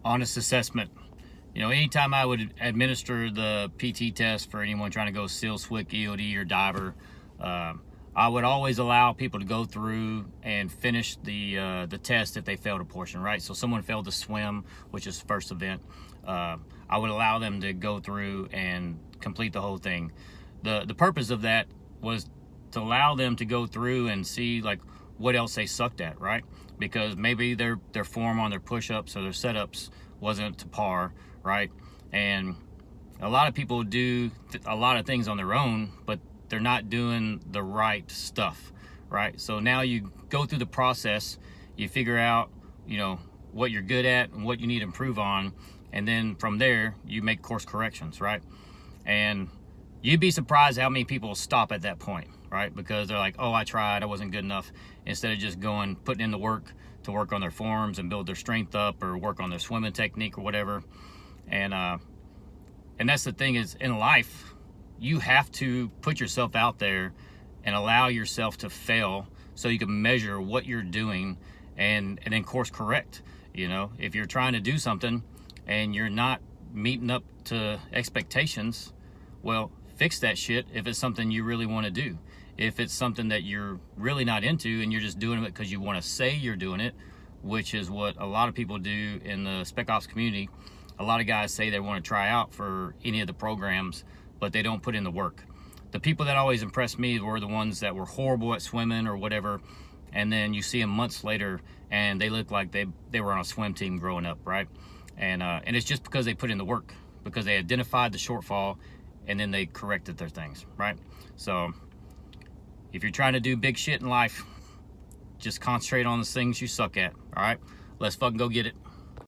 honest assessment. You know, anytime I would administer the PT test for anyone trying to go SEAL, SWIC, EOD, or diver, I would always allow people to go through and finish the test if they failed a portion, right? So someone failed to swim, which is the first event. I would allow them to go through and complete the whole thing. The purpose of that was to allow them to go through and see like what else they sucked at, right? Because maybe their form on their push-ups or their setups wasn't to par, right? And a lot of people do a lot of things on their own, but they're not doing the right stuff, right? So now you go through the process, you figure out, you know, what you're good at and what you need to improve on, and then from there you make course corrections, right? And you'd be surprised how many people stop at that point, right? Because they're like, oh, I tried, I wasn't good enough, instead of just going, putting in the work to work on their forms and build their strength up or work on their swimming technique or whatever. And that's the thing is, in life, you have to put yourself out there and allow yourself to fail so you can measure what you're doing and then course correct. You know, if you're trying to do something and you're not meeting up to expectations, well, fix that shit if it's something you really want to do. If it's something that you're really not into and you're just doing it because you want to say you're doing it, which is what a lot of people do in the SPECOPS community. A lot of guys say they want to try out for any of the programs, but they don't put in the work. The people that always impressed me were the ones that were horrible at swimming or whatever, and then you see them months later and they look like they were on a swim team growing up, right? And it's just because they put in the work, because they identified the shortfall and then they corrected their things, right? So if you're trying to do big shit in life, just concentrate on the things you suck at, all right? Let's fucking go get it.